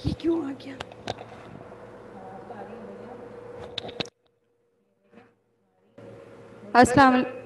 یہ کیوں آ گیا؟ السلام علیکم.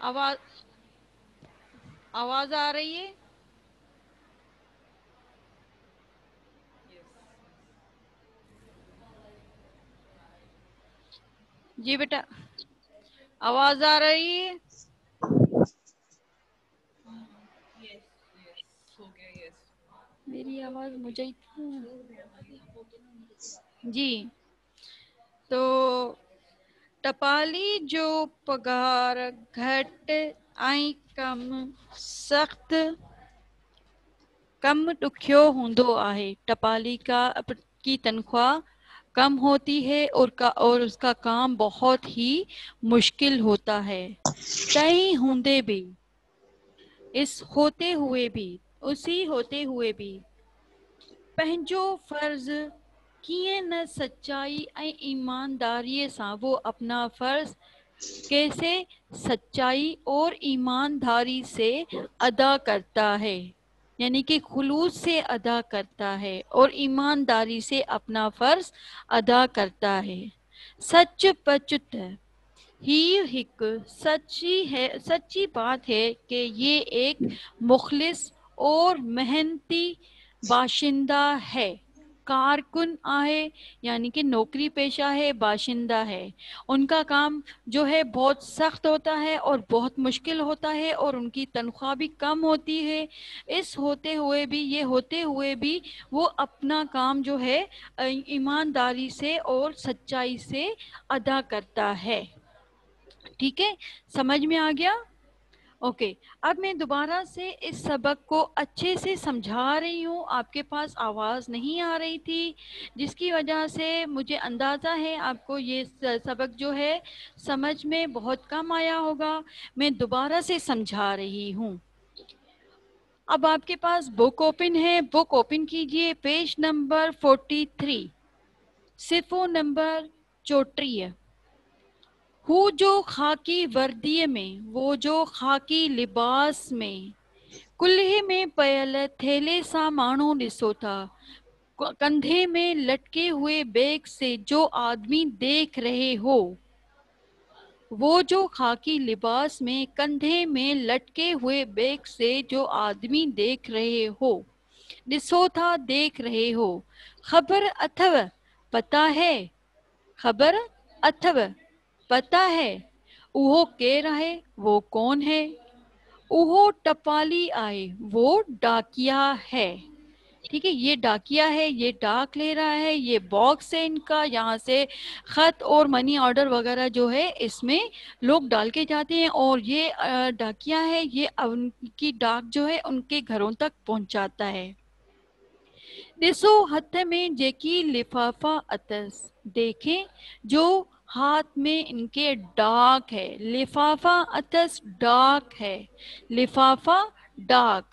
आवाज आवाज आ रही है? जी बेटा, आवाज आ रही है? मेरी आवाज मुझे ही जी। तो टपाली जो पगार घट ऐं कम ॾुखियो हूंदो आहे। टपाली की तनख्वाह कम होती है और उसका काम बहुत ही मुश्किल होता है। तय होंदे भी उसी होते हुए भी पंहिंजो फर्ज कीअं न सच्चाई ऐं ईमानदारीअ सां वो अपना फर्ज कैसे सच्चाई और ईमानदारी से अदा करता है, यानी कि खुलूस से अदा करता है और ईमानदारी से अपना फर्ज अदा करता है। सच पचत ही एक सच्ची बात है कि ये एक मुखलिस और मेहनती बाशिंदा है। कारकुन आहे, यानी कि नौकरी पेशा है, बाशिंदा है। उनका काम जो है बहुत सख्त होता है और बहुत मुश्किल होता है और उनकी तनख्वाह भी कम होती है। ये होते हुए भी वो अपना काम जो है ईमानदारी से और सच्चाई से अदा करता है। ठीक है, समझ में आ गया? ओके, अब मैं दोबारा से इस सबक को अच्छे से समझा रही हूँ। आपके पास आवाज़ नहीं आ रही थी, जिसकी वजह से मुझे अंदाज़ा है आपको ये सबक जो है समझ में बहुत कम आया होगा। मैं दोबारा से समझा रही हूँ। अब आपके पास बुक ओपन है, बुक ओपन कीजिए, पेज नंबर 43, सिफ़ो नंबर 34। हू जो खाकी वर्दीअ में, वो जो खाकी लिबास में, कुल्हे में पयल थेले सां माण्हू ॾिसो था, कंधे में लटके हुए बैग से जो आदमी देख रहे हो। वो जो खाकी लिबास में कंधे में लटके हुए बैग से जो आदमी देख रहे हो, ॾिसो था, देख रहे हो। खबर अथव, पता है, खबर अथव, पता है, उहो केर आहे, वो कौन है? उहो टपाली आए, वो डाकिया है। ठीक है, ये डाकिया है, ये डाक ले रहा है, ये बॉक्स है इनका, यहाँ से खत और मनी ऑर्डर वगैरह जो है इसमें लोग डाल के जाते हैं और ये डाकिया है, ये उनकी डाक जो है उनके घरों तक पहुंचाता है। ॾिसो हथ में जेकी लिफाफा अथस, देखें जो हाथ में इनके डाक है। लिफाफा अथस, डाक है, लिफाफा डाक,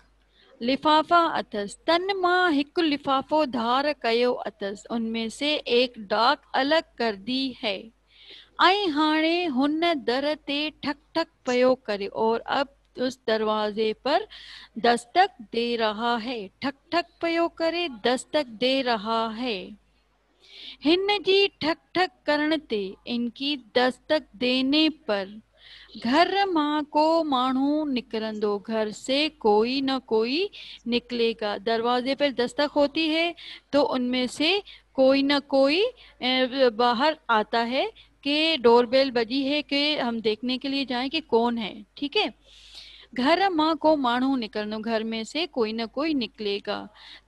लिफाफा अथस। तन मां हिकु लिफाफो धार कयो अथस, उनमें से एक डाक अलग कर दी है। ऐं हाणे हुन दर ते ठक ठक पयो करे और अब उस दरवाजे पर दस्तक दे रहा है। ठक ठक पयो करे, दस्तक दे रहा है। हिन जी ठक ठक करण ते, इनकी दस्तक देने पर घर मां को माण्हू निकरंदो, घर से कोई न कोई निकलेगा। दरवाजे पर दस्तक होती है तो उनमें से कोई न कोई बाहर आता है कि डोरबेल बजी है कि हम देखने के लिए जाएं कि कौन है। ठीक है, घर मां को माण्हू निकरंदो, घर में से कोई न कोई निकलेगा।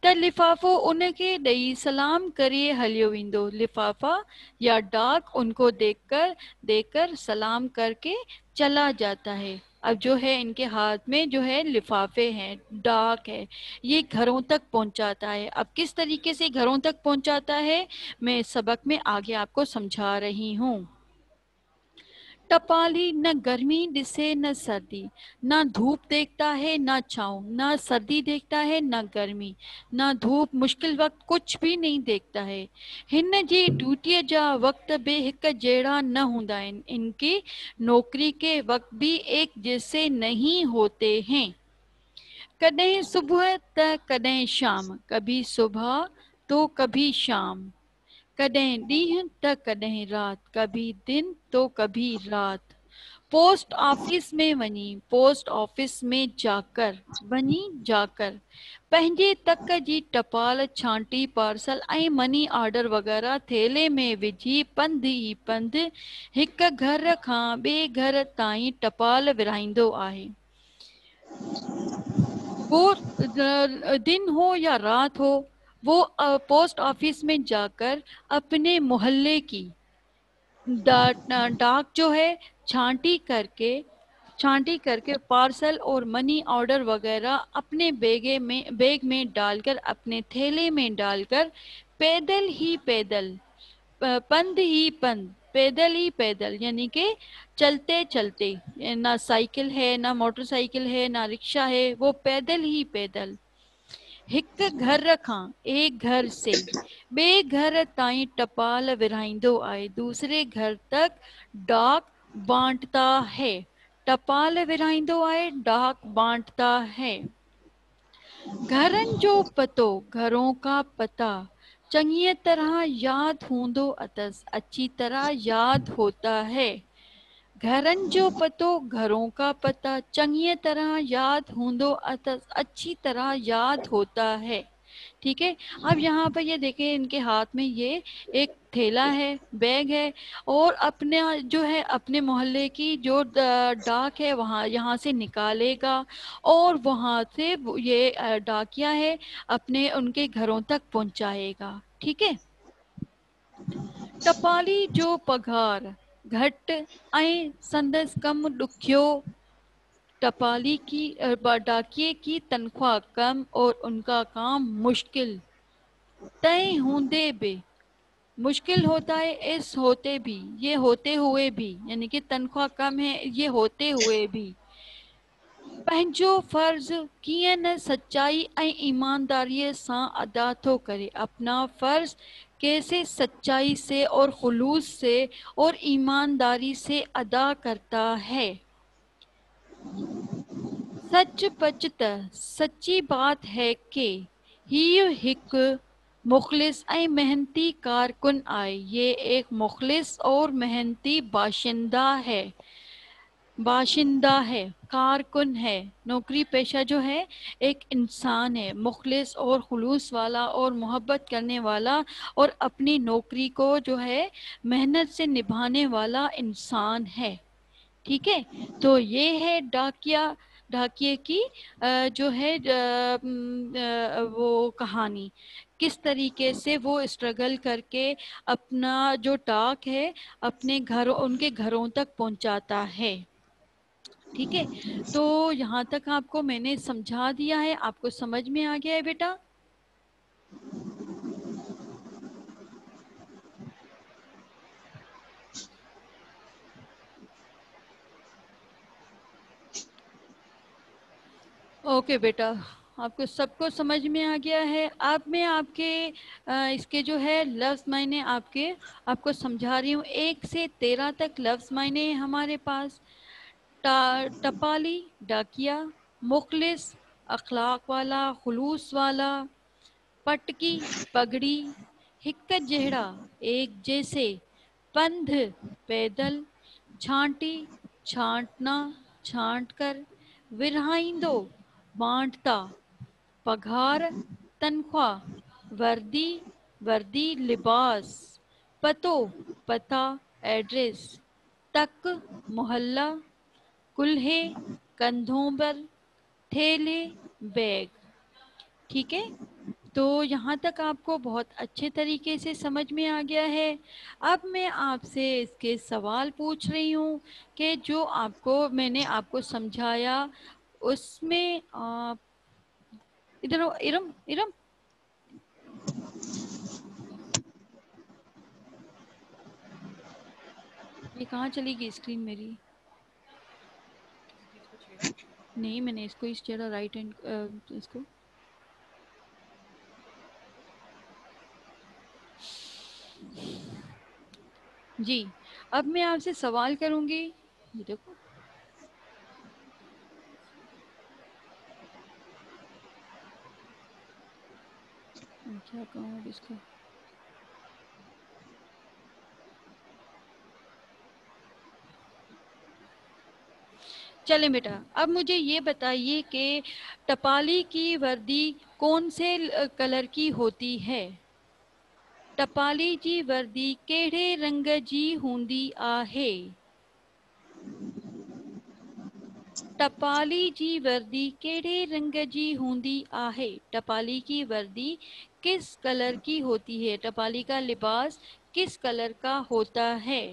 त लिफाफो उनके ॾेई सलाम करे हलियो वेंदो। लिफाफा या डाक उनको देकर सलाम करके चला जाता है। अब जो है इनके हाथ में जो है लिफाफे हैं, डाक है, ये घरों तक पहुंचाता है। अब किस तरीके से घरों तक पहुंचाता है मैं सबक में आगे आपको समझा रही हूँ। टपाली न गर्मी दिसे न सर्दी, ना धूप देखता है ना छाँव, ना सर्दी देखता है ना गर्मी, ना धूप, मुश्किल वक्त कुछ भी नहीं देखता है। हिन जी ड्यूटीअ जा वक्त भी हिक जहिड़ा न हूंदा आहिनि, इनकी नौकरी के वक्त भी एक जैसे नहीं होते हैं। कॾहिं सुबह त कॾहिं शाम, कभी सुबह तो कभी शाम, कॾहिं ॾींहुं त कॾहिं रात, कभी दिन तो कभी रात। पोस्ट ऑफिस में वञी, पोस्ट ऑफिस में जाकर, वञी जाकर, पंहिंजे तक जी टपाल छांटी पार्सल ऐं मनी ऑर्डर वग़ैरह थेले में विझी पंधु ई पंधु हिक घर खां ॿिए घर ताईं टपाल विरहाईंदो आहे। वो दिन हो या रात हो, वो पोस्ट ऑफिस में जाकर अपने मोहल्ले की डाक जो है छांटी करके पार्सल और मनी ऑर्डर वगैरह अपने बैग में डालकर, अपने थैले में डालकर पैदल ही पैदल, पंध ही पंध, पैदल ही पैदल, यानी कि चलते चलते, ना साइकिल है, ना मोटरसाइकिल है, ना रिक्शा है, वो पैदल ही पैदल हिक घर खां, एक घर से ॿिए घर ताईं टपाल विरहाईंदो आहे, दूसरे घर तक डाक बांटता है। टपाल विरहाईंदो आहे, डाक बांटता है। घरनि जो पतो, घरों का पता चङी तरह याद हूंदो अथसि, अच्छी तरह याद होता है। घरनि जो पतो, घरों का पता चङी तरह याद हूंदो अथसि, अच्छी तरह याद होता है। ठीक है, अब यहाँ पर ये देखें, इनके हाथ में ये एक थैला है, बैग है, और अपने जो है अपने मोहल्ले की जो डाक है वहाँ यहाँ से निकालेगा, और वहाँ से ये डाकिया है अपने उनके घरों तक पहुँचाएगा। ठीक है। टपाली जो पघार घट ऐं संदसि कम ॾुखियो, टपाली की डाकिए की तनख्वाह कम और उनका काम मुश्किल, तय होंदे भी, मुश्किल होता है इस होते भी, ये होते हुए भी, यानी कि तनख्वाह कम है ये होते हुए भी, पंहिंजो फर्ज कीअं न सच्चाई ऐं ईमानदारीअ सां अदा थो करे, अपना फर्ज कैसे सच्चाई से और खुलूस से और ईमानदारी से अदा करता है। सच पच त सच्ची बात है कि हीउ हिकु मुखलिस ऐं मेहनती कारकुन आहे, ये एक मुखलिस और मेहनती बाशिंदा है, कारकुन है, नौकरी पेशा जो है एक इंसान है, मुखलिस और खुलूस वाला और मोहब्बत करने वाला, और अपनी नौकरी को जो है मेहनत से निभाने वाला इंसान है। ठीक है, तो ये है डाकिए की जो है वो कहानी, किस तरीके से वो स्ट्रगल करके अपना जो डाक है अपने घरों, उनके घरों तक पहुंचाता है। ठीक है, तो यहाँ तक आपको मैंने समझा दिया है, आपको समझ में आ गया है बेटा? ओके बेटा, आपको सबको समझ में आ गया है। अब मैं आपके इसके जो है लफ्ज़ मैंने आपको समझा रही हूँ, 1 से 13 तक लफ्ज़ मैंने हमारे पास। टपाली डाकिया, मुखलिस अखलाक वाला, खुलूस वाला, पटकी पगड़ी, हिक जहिड़ा एक जैसे, पंध पैदल, छांटी छांटना छांट कर, विरहाइंदो बांटता, पघार तनख्वाह, वर्दी लिबास, पतो पता एड्रेस, तक मोहल्ला, कुल्हे कंधों पर, थैले बैग। ठीक है, तो यहाँ तक आपको बहुत अच्छे तरीके से समझ में आ गया है। अब मैं आपसे इसके सवाल पूछ रही हूँ कि जो मैंने आपको समझाया उसमें आप इधर इरम इरम, ये कहाँ चली गई स्क्रीन मेरी? नहीं, मैंने इसको इस जगह राइट हैंड इसको जी। अब मैं आपसे सवाल करूंगी, ये देखो, क्या कहूँ अब इसको, चलें बेटा, अब मुझे ये बताइए कि टपाली की वर्दी कौन से कलर की होती है? टपाली जी वर्दी केड़े रंग जी हूंदी आहे? टपाली जी वर्दी केड़े रंग जी हूंदी आहे? टपाली की वर्दी किस कलर की होती है? टपाली का लिबास किस कलर का होता है?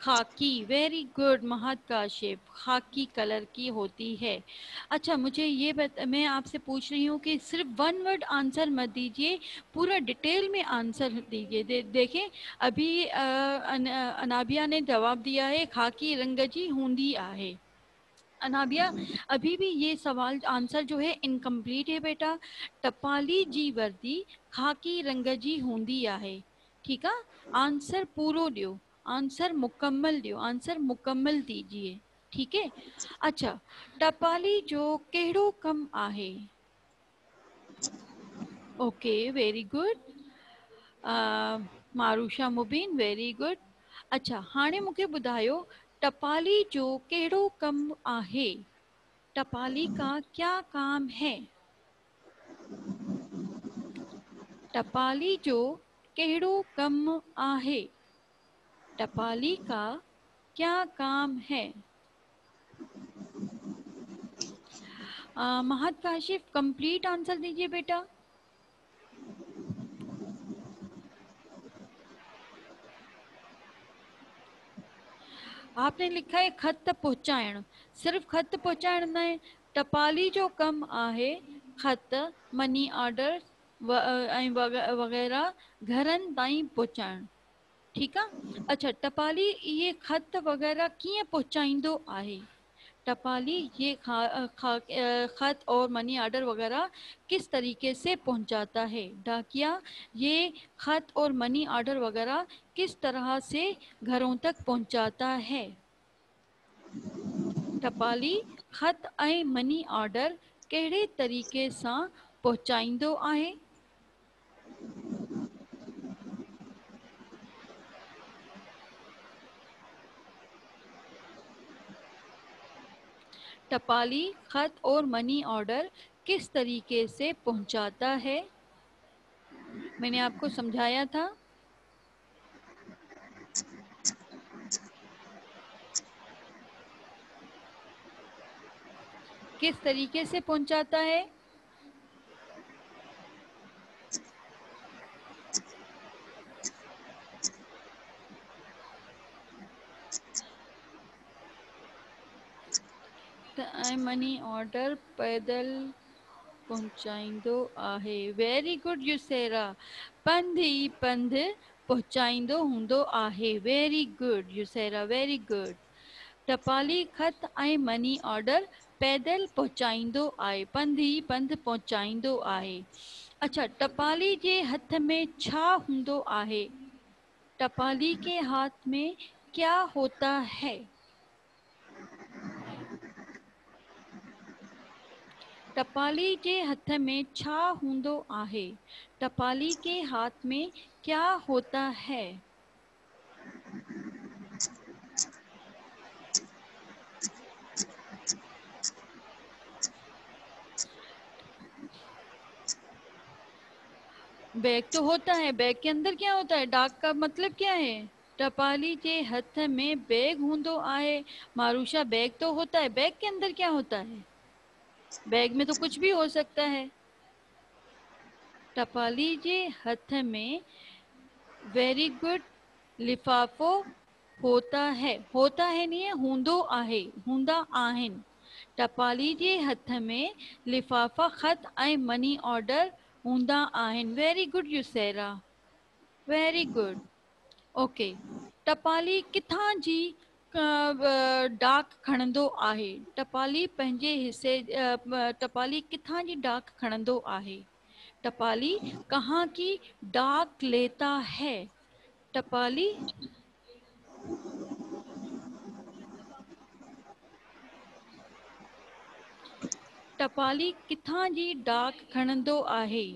खाकी, वेरी गुड महत काशिफ, खाकी कलर की होती है। अच्छा मुझे ये मैं आपसे पूछ रही हूँ कि सिर्फ वन वर्ड आंसर मत दीजिए, पूरा डिटेल में आंसर दीजिए। देखें अभी अनाबिया ने जवाब दिया है खाकी रंग जी हूंदी आहे। अनाबिया अभी भी ये सवाल आंसर जो है इनकम्प्लीट है बेटा। टपाली जी वर्दी खाकी रंग जी हूंदी आहे। ठीक है, आंसर पूरो दियो, आंसर मुकम्मल दियो, आंसर मुकम्मल दीजिए। ठीक है। अच्छा, टपाली जो केड़ो कम आहे? Okay, very good. Marusha Mubeen, very good. अच्छा हाणे मूंखे ॿुधायो टपाली जो केड़ो कम आहे? टपाली का क्या काम है? टपाली जो केड़ो कम आहे? टपाली का क्या काम है? महत काशिफ कंप्लीट आंसर दीजिए बेटा। आपने लिखा है खत पहुंचाइण, सिर्फ खत पहुंचाइण न, टपाली जो कम आहे खत, मनी ऑर्डर वगैरह घरन ताईं पहुंचाइण। ठीक है। अच्छा टपाली ये खत वगैरह किए पहुंचाइंदो आहे? टपाली ये खत और मनी ऑर्डर वगैरह किस तरीके से पहुंचाता है? डाकिया ये खत और मनी ऑर्डर वगैरह किस तरह से घरों तक पहुंचाता है? टपाली खत ऐं मनी ऑर्डर कहिड़े तरीक़े सां पहुचाईंदो आहे? टपाली खत और मनी ऑर्डर किस तरीके से पहुंचाता है? मैंने आपको समझाया था। किस तरीके से पहुंचाता है? मनी ऑर्डर पैदल पहुंचाईंदो आहे। वेरी गुड युसेरा, पंध ई पंध पहुंचाईंदो हूंदो आहे। Very good Yusra, very good. टपाली खत ऐं मनी ऑर्डर पैदल पहुंचाईंदो आहे, पंध ई पंध पहुंचाईंदो आहे। अच्छा टपाली जे हथ में छा हूंदो आहे? टपाली के हाथ में क्या होता है? टपाली जे हथ में छा हूंदो आहे? टपाली के हाथ में क्या होता है? बैग तो होता है, बैग के अंदर क्या होता है? डाक का मतलब क्या है? टपाली के हथ में बैग हूंदो आहे। मारूशा बैग तो होता है, बैग के अंदर क्या होता है? बैग में तो कुछ भी हो सकता है। टपाली के हथ में वेरी गुड लिफाफो होता है, होता है नहीं है, हूंदो आहे, हूंदा आहिन। टपाली जे हथ में लिफाफा खत ऐं मनी ऑर्डर हूंदा आहिन। Very good Yusra, very good. Okay, टपाली किथां जी डाक खणंदो आहे? टपाली पंहिंजे हिस्से टपाली किथां जी डाक खणंदो आहे? टपाली कहाँ की डाक लेता है? टपाली टपाली किथां जी डाक खणंदो आहे?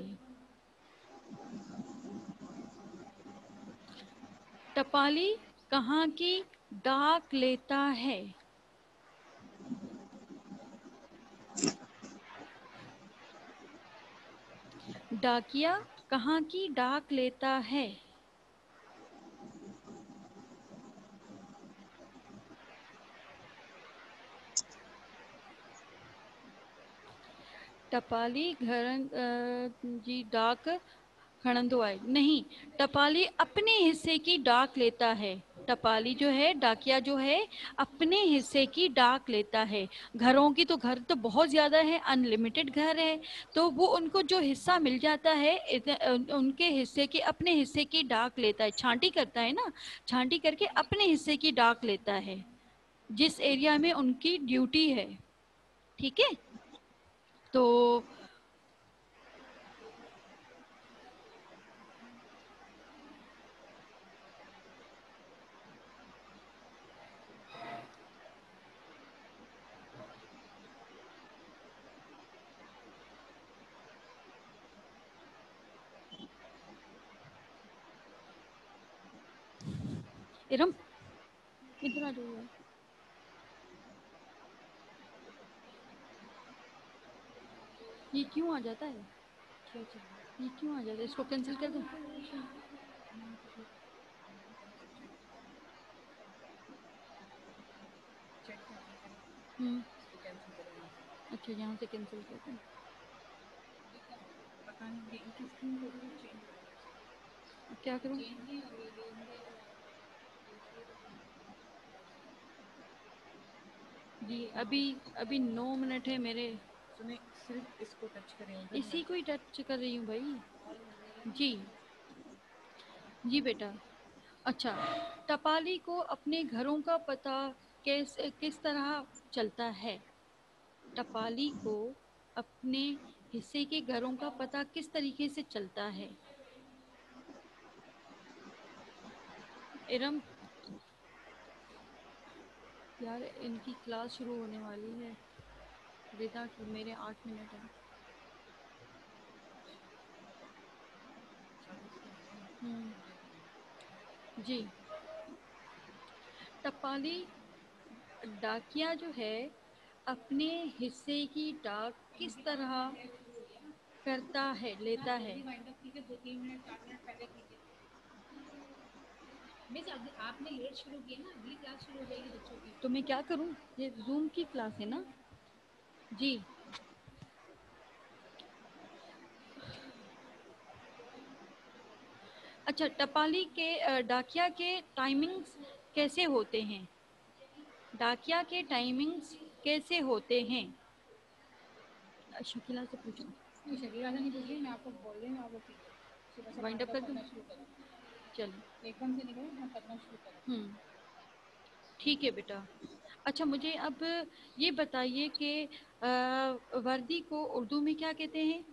टपाली कहाँ की डाक लेता है? डाकिया कहाँ की डाक लेता है? टपाली जी डाक खणंदो आहे नहीं, टपाली अपने हिस्से की डाक लेता है। टपाली जो है, डाकिया जो है, अपने हिस्से की डाक लेता है। घरों की तो घर तो बहुत ज्यादा है, अनलिमिटेड घर है, तो वो उनको जो हिस्सा मिल जाता है उनके हिस्से की, अपने हिस्से की डाक लेता है। छांटी करता है ना, छांटी करके अपने हिस्से की डाक लेता है जिस एरिया में उनकी ड्यूटी है। ठीक है, तो इरम इधर आ जाओ यार। ये क्यों आ जाता है? ये क्यों आ जाता है? इसको कैंसिल कर दूं? हम्म, अच्छा यहाँ से कैंसिल कर दूं? अब क्या करूं? जी अभी अभी 9 मिनट है मेरे। सिर्फ इसको टच करें, इसी को ही टच कर रही हूँ भाई। जी जी बेटा। अच्छा, टपाली को अपने घरों का पता किस तरह चलता है? टपाली को अपने हिस्से के घरों का पता किस तरीके से चलता है? इरम यार, इनकी क्लास शुरू होने वाली है। रिदा की मेरे 8 मिनट हैं। जी, टपाली डाकिया जो है अपने हिस्से की डाक किस तरह करता है, लेता है? आपने लेट शुरू किया ना, अगली क्लास शुरू हो जाएगी बच्चों की, तो मैं क्या करूं? ये जूम की क्लास है ना। जी, अच्छा, टपाली के डाकिया के टाइमिंग्स कैसे होते हैं? डाकिया के टाइमिंग्स कैसे होते हैं? शकीला से पूछो। शकीला से नहीं पूछ रही मैं, आपको बोल रही हूँ। आप वाइंड अप कर दूँ? चलो एकदम से निकलो, मैं करना शुरू करूँ। ठीक है बेटा। अच्छा, मुझे अब ये बताइए कि वर्दी को उर्दू में क्या कहते हैं?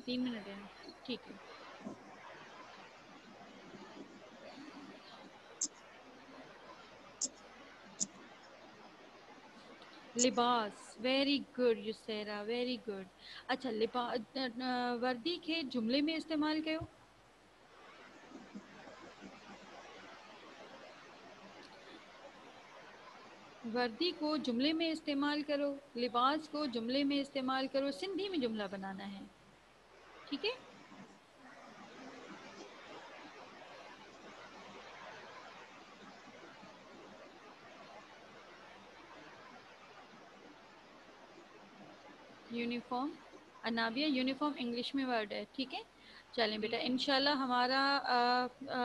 3 मिनट है, ठीक है। लिबास, very good Yusra, very good. अच्छा, वर्दी के जुमले में इस्तेमाल कयो। वर्दी को जुमले में इस्तेमाल करो, लिबास को जुमले में इस्तेमाल करो, सिंधी में जुमला बनाना है। ठीक है, यूनिफॉर्म, अनाबिया यूनिफॉर्म इंग्लिश में वर्ड है। ठीक है, चलें बेटा, इंशाल्लाह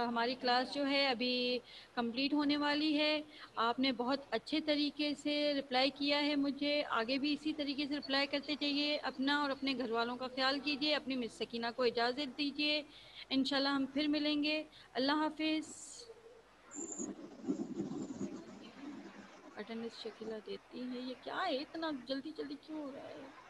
हमारी क्लास जो है अभी कंप्लीट होने वाली है। आपने बहुत अच्छे तरीके से रिप्लाई किया है मुझे, आगे भी इसी तरीके से रिप्लाई करते जाइए। अपना और अपने घर वालों का ख्याल कीजिए। अपनी मिस सकीना को इजाज़त दीजिए, इंशाल्लाह हम फिर मिलेंगे। अल्लाह हाफिज़। अटेंडेंस शकीला देती है, ये क्या है, इतना जल्दी जल्दी क्यों हो रहा है?